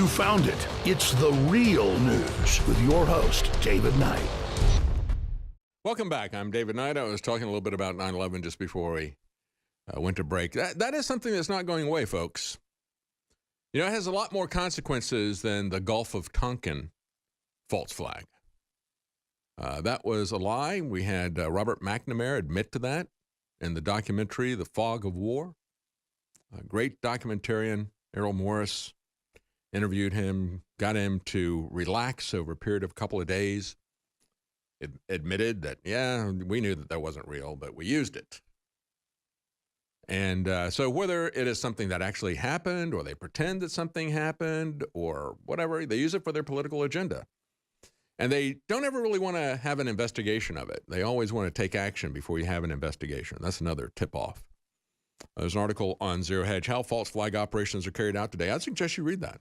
You found it. It's the real news with your host, David Knight. Welcome back. I'm David Knight. I was talking a little bit about 9/11 just before we went to break. That is something that's not going away, folks. You know, it has a lot more consequences than the Gulf of Tonkin false flag. That was a lie. We had Robert McNamara admit to that in the documentary, The Fog of War. A great documentarian, Errol Morris, interviewed him, got him to relax over a period of a couple of days. It admitted that, yeah, we knew that wasn't real, but we used it. And so whether it is something that actually happened or they pretend that something happened or whatever, they use it for their political agenda. And they don't ever really want to have an investigation of it. They always want to take action before you have an investigation. That's another tip-off. There's an article on Zero Hedge, how false flag operations are carried out today. I'd suggest you read that.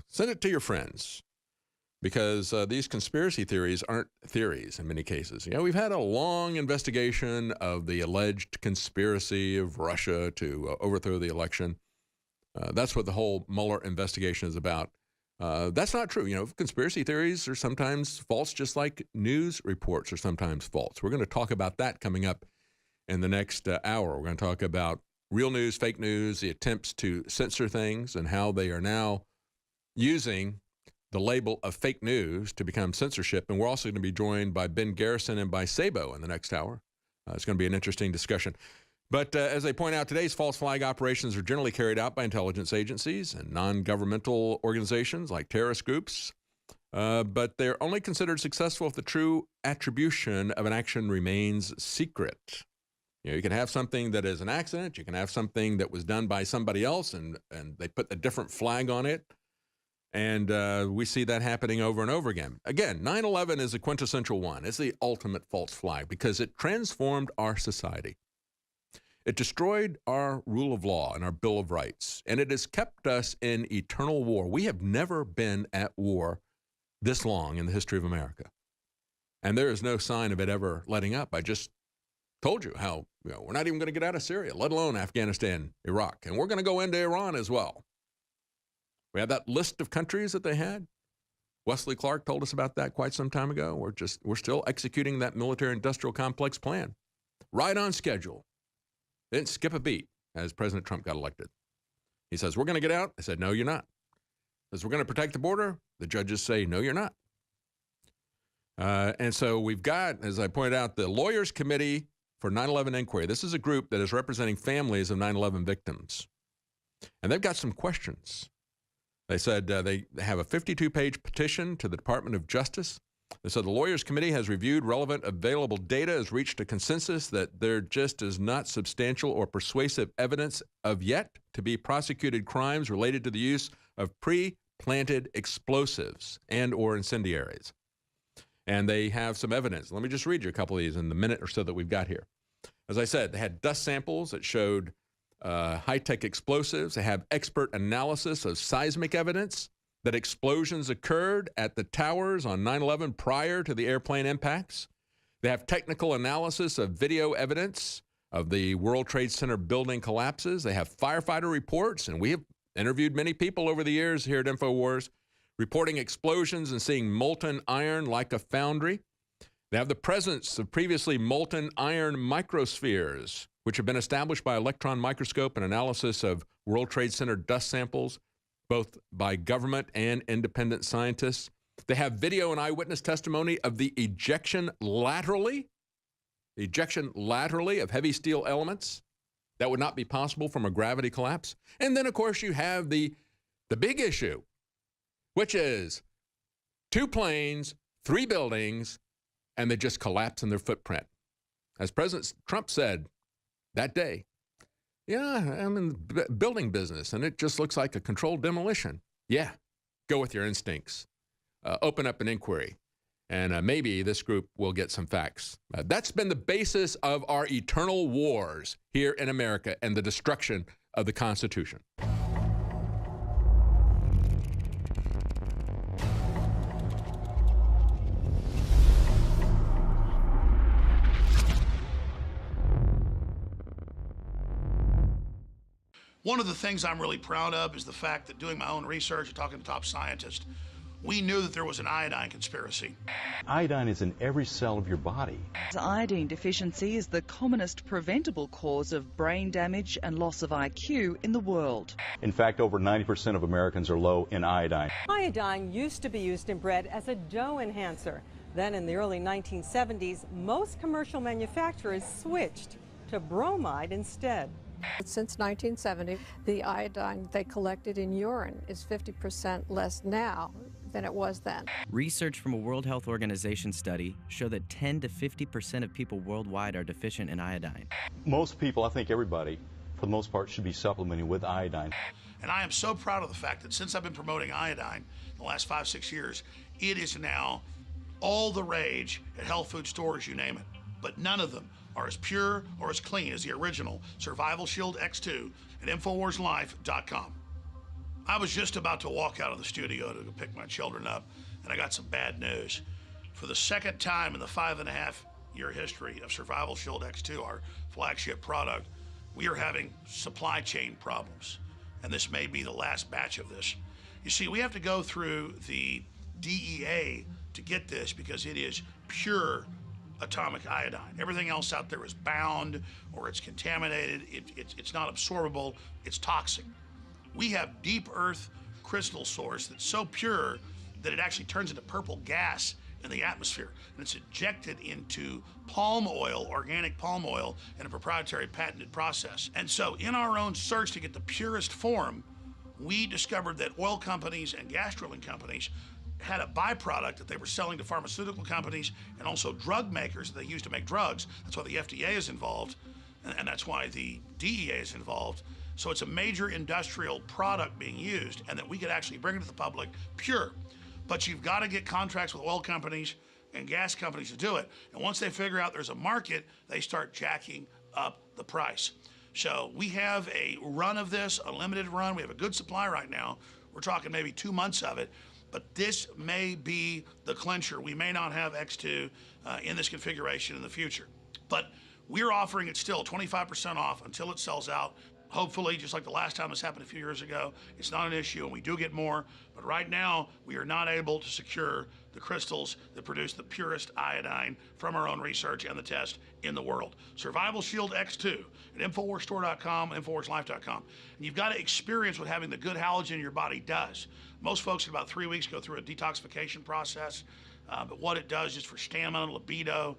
Send it to your friends, because these conspiracy theories aren't theories in many cases. You know, we've had a long investigation of the alleged conspiracy of Russia to overthrow the election. That's what the whole Mueller investigation is about. That's not true. You know, conspiracy theories are sometimes false, just like news reports are sometimes false. We're going to talk about that coming up in the next hour. We're going to talk about real news, fake news, the attempts to censor things, and how they are now using the label of fake news to become censorship. And we're also going to be joined by Ben Garrison and by Sabo in the next hour. It's going to be an interesting discussion. But as they point out, today's false flag operations are generally carried out by intelligence agencies and non-governmental organizations like terrorist groups. But they're only considered successful if the true attribution of an action remains secret. You know, you can have something that is an accident. You can have something that was done by somebody else, and they put a different flag on it. And we see that happening over and over again. Again, 9/11 is a quintessential one. It's the ultimate false flag because it transformed our society. It destroyed our rule of law and our Bill of Rights, and it has kept us in eternal war. We have never been at war this long in the history of America. And there is no sign of it ever letting up. I just told you how, we're not even going to get out of Syria, let alone Afghanistan, Iraq. And we're going to go into Iran as well. We have that list of countries that they had. Wesley Clark told us about that quite some time ago. We're still executing that military-industrial complex plan. Right on schedule. They didn't skip a beat as President Trump got elected. He says, we're going to get out. I said, no, you're not. He says, we're going to protect the border. The judges say, no, you're not. And so we've got, as I pointed out, the Lawyers Committee for 9/11 Inquiry. This is a group that is representing families of 9/11 victims. And they've got some questions. They said they have a 52-page petition to the Department of Justice. They said the Lawyers Committee has reviewed relevant available data, has reached a consensus that there just is not substantial or persuasive evidence of yet to be prosecuted crimes related to the use of pre-planted explosives and or incendiaries. And they have some evidence. Let me just read you a couple of these in the minute or so that we've got here. As I said, they had dust samples that showed high-tech explosives. They have expert analysis of seismic evidence that explosions occurred at the towers on 9/11 prior to the airplane impacts. They have technical analysis of video evidence of the World Trade Center building collapses. They have firefighter reports, and we have interviewed many people over the years here at InfoWars reporting explosions and seeing molten iron like a foundry. They have the presence of previously molten iron microspheres, which have been established by electron microscope and analysis of World Trade Center dust samples, both by government and independent scientists. They have video and eyewitness testimony of the ejection laterally of heavy steel elements that would not be possible from a gravity collapse. And then, of course, you have the big issue, which is 2 planes, 3 buildings, and they just collapse in their footprint. As President Trump said that day, yeah, I'm in the building business, and it just looks like a controlled demolition. Yeah, go with your instincts. Open up an inquiry, and maybe this group will get some facts. That's been the basis of our eternal wars here in America and the destruction of the Constitution. One of the things I'm really proud of is the fact that doing my own research and talking to top scientists, we knew that there was an iodine conspiracy. Iodine is in every cell of your body. Iodine deficiency is the commonest preventable cause of brain damage and loss of IQ in the world. In fact, over 90% of Americans are low in iodine. Iodine used to be used in bread as a dough enhancer. Then in the early 1970s, most commercial manufacturers switched to bromide instead. Since 1970, the iodine they collected in urine is 50% less now than it was then. Research from a World Health Organization study show that 10 to 50% of people worldwide are deficient in iodine. Most people, I think everybody, for the most part, should be supplementing with iodine. And I am so proud of the fact that since I've been promoting iodine the last 5-6 years, it is now all the rage at health food stores, you name it. But none of them are as pure or as clean as the original Survival Shield X2 at InfoWarsLife.com. I was just about to walk out of the studio to go pick my children up, and I got some bad news. For the second time in the 5.5-year history of Survival Shield X2, our flagship product, we are having supply chain problems, and this may be the last batch of this. You see, we have to go through the DEA to get this because it is pure atomic iodine. Everything else out there is bound or it's contaminated. It's not absorbable. It's toxic. We have deep earth crystal source that's so pure that it actually turns into purple gas in the atmosphere. And it's injected into palm oil, organic palm oil, in a proprietary patented process. And so in our own search to get the purest form, we discovered that oil companies and gas drilling companies had a byproduct that they were selling to pharmaceutical companies and also drug makers that they use to make drugs. That's why the FDA is involved, and that's why the DEA is involved. So it's a major industrial product being used, and that we could actually bring it to the public pure. But you've got to get contracts with oil companies and gas companies to do it. And once they figure out there's a market, they start jacking up the price. So we have a run of this, a limited run. We have a good supply right now. We're talking maybe 2 months of it. But this may be the clincher. We may not have X2 in this configuration in the future. But we're offering it still 25% off until it sells out. Hopefully, just like the last time this happened a few years ago, it's not an issue and we do get more. But right now, we are not able to secure the crystals that produce the purest iodine from our own research and the test in the world. Survival Shield X2 at InfoWarsStore.com, InfoWarsLife.com. And you've got to experience what having the good halogen in your body does. Most folks in about 3 weeks go through a detoxification process, but what it does just for stamina, libido,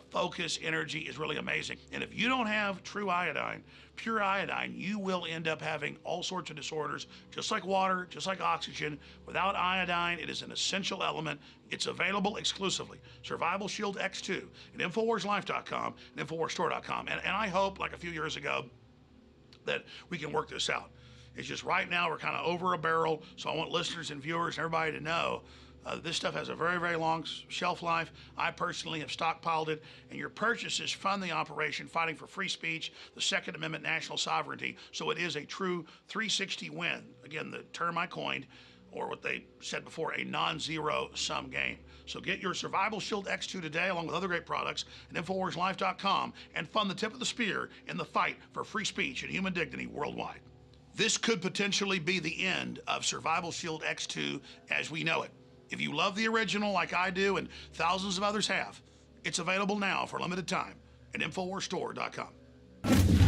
focus, energy is really amazing. And if you don't have true iodine, pure iodine, you will end up having all sorts of disorders, just like water, just like oxygen. Without iodine, it is an essential element. It's available exclusively. Survival Shield X2 at InfoWarsLife.com and InfoWarsStore.com. And I hope, like a few years ago, that we can work this out. It's just right now we're kind of over a barrel, so I want listeners and viewers and everybody to know this stuff has a very, very long shelf life. I personally have stockpiled it, and your purchases fund the operation fighting for free speech, the Second Amendment, national sovereignty. So it is a true 360 win. Again, the term I coined, or what they said before, a non-zero sum game. So get your Survival Shield X2 today, along with other great products, at InfoWarsLife.com, and fund the tip of the spear in the fight for free speech and human dignity worldwide. This could potentially be the end of Survival Shield X2 as we know it. If you love the original like I do and thousands of others have, it's available now for a limited time at InfoWarsStore.com.